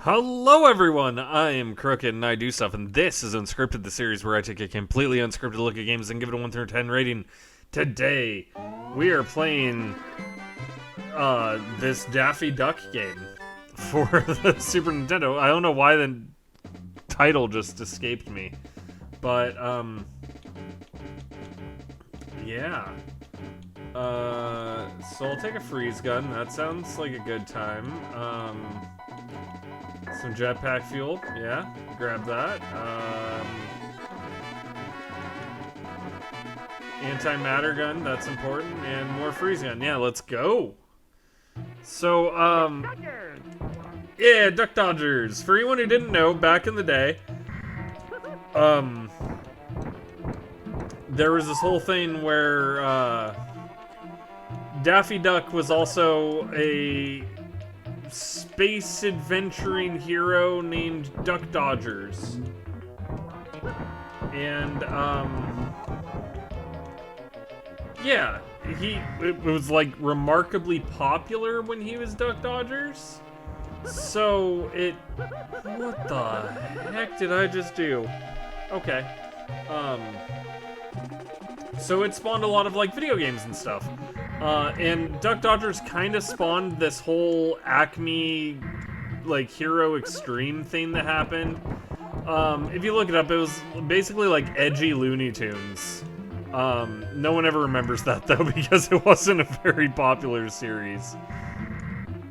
Hello everyone, I am Krooked and I do stuff, and this is Unscripted, the series where I take a completely unscripted look at games and give it a 1 through 10 rating. Today, we are playing this Daffy Duck game for the Super Nintendo. I don't know why the title just escaped me, but yeah. So I'll take a freeze gun, that sounds like a good time. Some jetpack fuel, yeah, grab that. Antimatter gun, that's important, and more freeze gun. Yeah, let's go. So, yeah, Duck Dodgers. For anyone who didn't know, back in the day, there was this whole thing where, Daffy Duck was also a space adventuring hero named Duck Dodgers. And, yeah, it was like remarkably popular when he was Duck Dodgers. So what the heck did I just do? Okay. So it spawned a lot of like video games and stuff. And Duck Dodgers kind of spawned this whole Acme, like, Hero Extreme thing that happened. If you look it up, it was basically like edgy Looney Tunes. No one ever remembers that, though, because it wasn't a very popular series.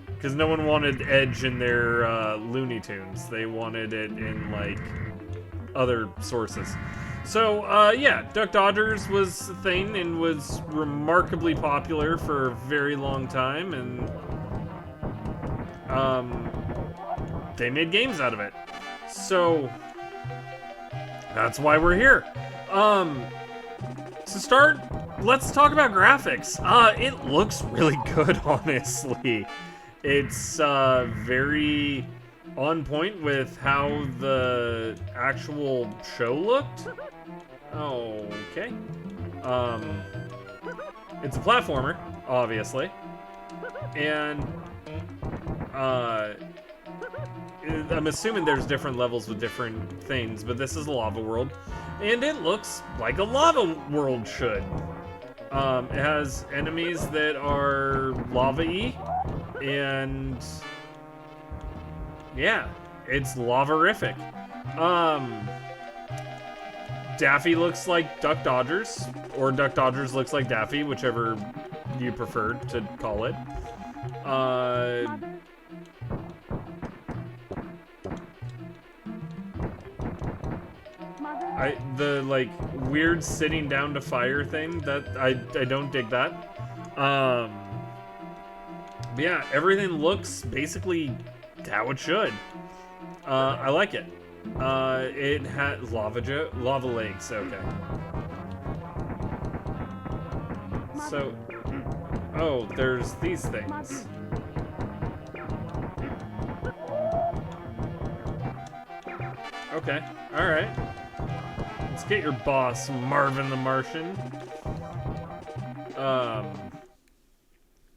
Because no one wanted Edge in their Looney Tunes. They wanted it in, like, other sources. So, yeah, Duck Dodgers was a thing and was remarkably popular for a very long time, and they made games out of it. So, that's why we're here. To start, let's talk about graphics. It looks really good, honestly. It's, very on point with how the actual show looked. Okay. It's a platformer, obviously. And, I'm assuming there's different levels with different things, but this is a lava world. And it looks like a lava world should. It has enemies that are lava-y, and yeah, it's lava-rific. Daffy looks like Duck Dodgers, or Duck Dodgers looks like Daffy, whichever you prefer to call it. The like weird sitting down to fire thing, that I don't dig that. But yeah, everything looks basically how it should. I like it. It had lava legs, okay. So, oh, there's these things. Okay, alright. Let's get your boss, Marvin the Martian.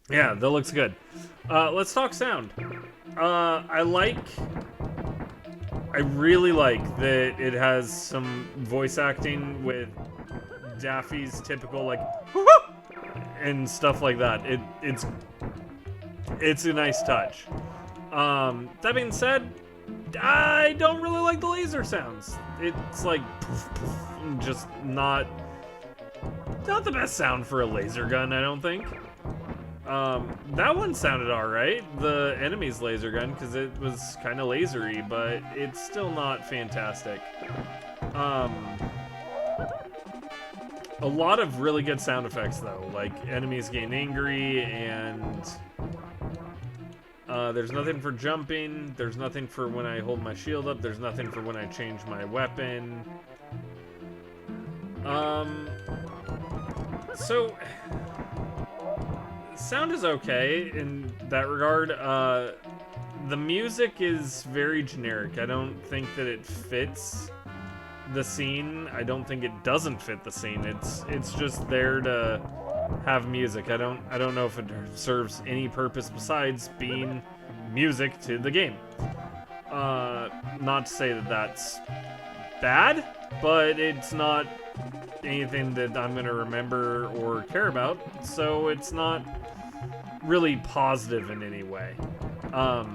Yeah, that looks good. Let's talk sound. I really like that it has some voice acting with Daffy's typical, like, and stuff like that. It's a nice touch. That being said, I don't really like the laser sounds. It's like poof, poof, just not the best sound for a laser gun, I don't think. That one sounded alright, the enemy's laser gun, because it was kind of lasery, but it's still not fantastic. A lot of really good sound effects, though, like enemies getting angry, and there's nothing for jumping, there's nothing for when I hold my shield up, there's nothing for when I change my weapon. So sound is okay in that regard. The music is very generic. I don't think that it fits the scene. I don't think it doesn't fit the scene. It's just there to have music. I don't know if it serves any purpose besides being music to the game. Not to say that that's bad, but it's not anything that I'm gonna remember or care about, so it's not really positive in any way. I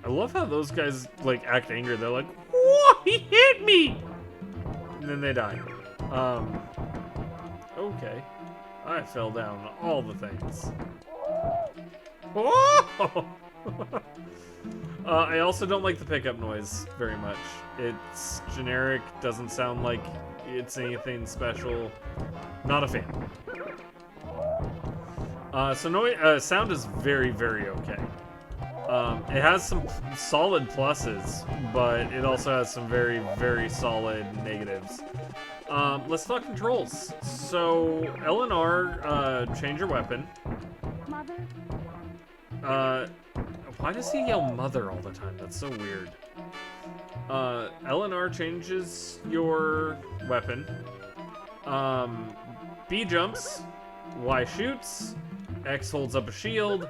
love how those guys, like, act angry. They're like, whoa, he hit me! And then they die. Okay. I fell down all the things. Oh! I also don't like the pickup noise very much. It's generic, doesn't sound like it's anything special. Not a fan. Sound is very, very okay. It has some solid pluses, but it also has some very, very solid negatives. Let's talk controls. So, L and R, change your weapon. Why does he yell mother all the time? That's so weird. L and R changes your weapon. B jumps. Y shoots. X holds up a shield.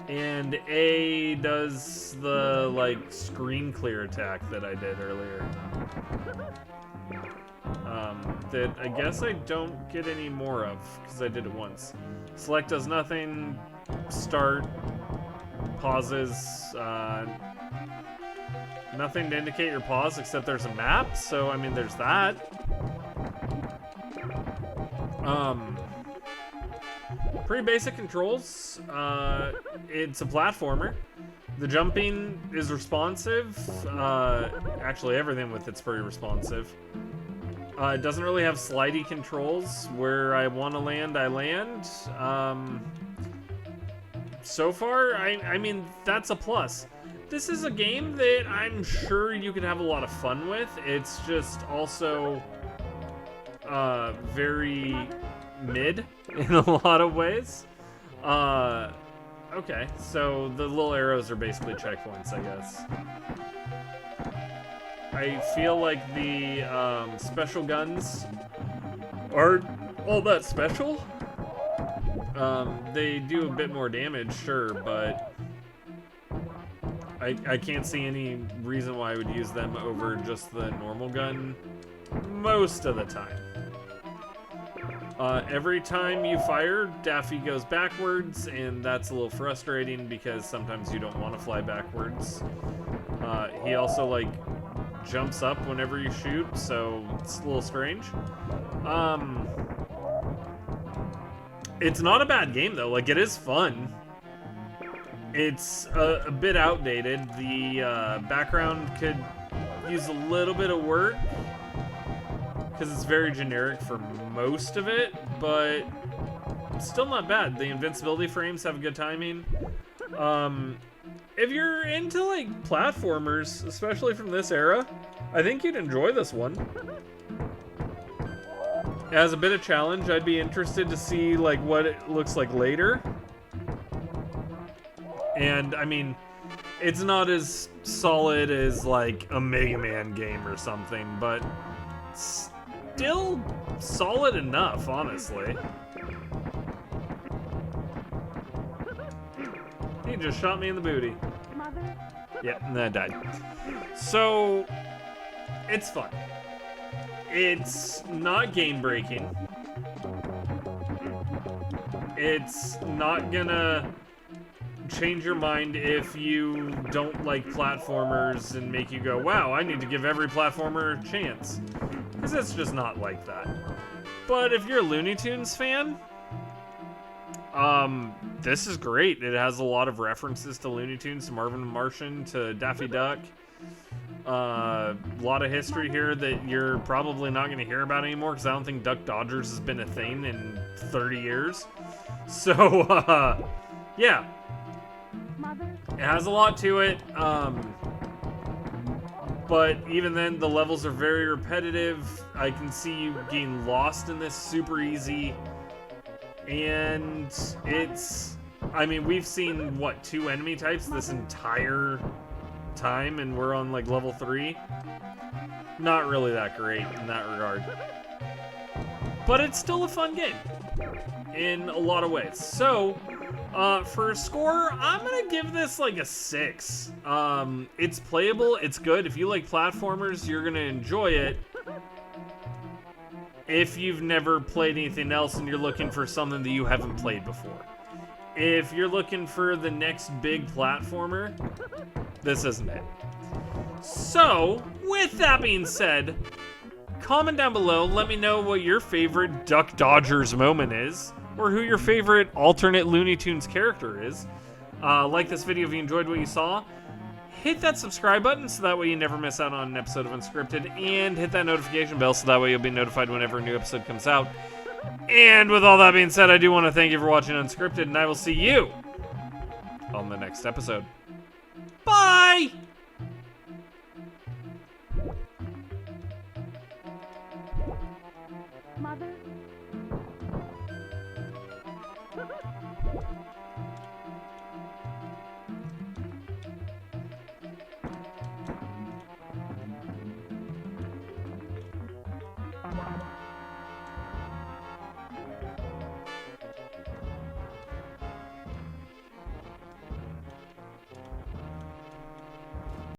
And A does the, like, screen clear attack that I did earlier. That I guess I don't get any more of, because I did it once. Select does nothing. Start. Pauses. Nothing to indicate your pause, except there's a map, so, I mean, there's that. Pretty basic controls. It's a platformer. The jumping is responsive. Actually, everything with it's pretty responsive. It doesn't really have slidey controls. Where I want to land, I land. So far, I mean, that's a plus. This is a game that I'm sure you could have a lot of fun with. It's just also very mid in a lot of ways. Okay, so the little arrows are basically checkpoints, I guess. I feel like the special guns aren't all that special. They do a bit more damage, sure, but I can't see any reason why I would use them over just the normal gun most of the time. Every time you fire, Daffy goes backwards, and that's a little frustrating because sometimes you don't want to fly backwards. He also, like, jumps up whenever you shoot, so it's a little strange. It's not a bad game, though. Like, it is fun. It's a bit outdated. The background could use a little bit of work, because it's very generic for most of it, but still not bad. The invincibility frames have good timing. If you're into, like, platformers, especially from this era, I think you'd enjoy this one. As a bit of challenge, I'd be interested to see, like, what it looks like later. And, I mean, it's not as solid as, like, a Mega Man game or something, but still solid enough, honestly. He just shot me in the booty. Yeah, and then I died. So, it's fun. It's not game-breaking. It's not gonna change your mind if you don't like platformers and make you go, wow, I need to give every platformer a chance. Because it's just not like that. But if you're a Looney Tunes fan, this is great. It has a lot of references to Looney Tunes, to Marvin and Martian, to Daffy Duck. A lot of history here that you're probably not going to hear about anymore, because I don't think Duck Dodgers has been a thing in 30 years. So, yeah. It has a lot to it. But even then, the levels are very repetitive. I can see you getting lost in this super easy. And it's... I mean, we've seen, what, 2 enemy types this entire time, and we're on, like, level 3. Not really that great in that regard. But it's still a fun game in a lot of ways. So, For a score, I'm gonna give this like a 6. It's playable, it's good. If you like platformers, you're gonna enjoy it. If you've never played anything else and you're looking for something that you haven't played before. If you're looking for the next big platformer, this isn't it. So, with that being said, comment down below, let me know what your favorite Duck Dodgers moment is, or who your favorite alternate Looney Tunes character is. Like this video if you enjoyed what you saw. Hit that subscribe button so that way you never miss out on an episode of Unscripted, and hit that notification bell so that way you'll be notified whenever a new episode comes out. And with all that being said, I do want to thank you for watching Unscripted, and I will see you on the next episode. Bye! Mother?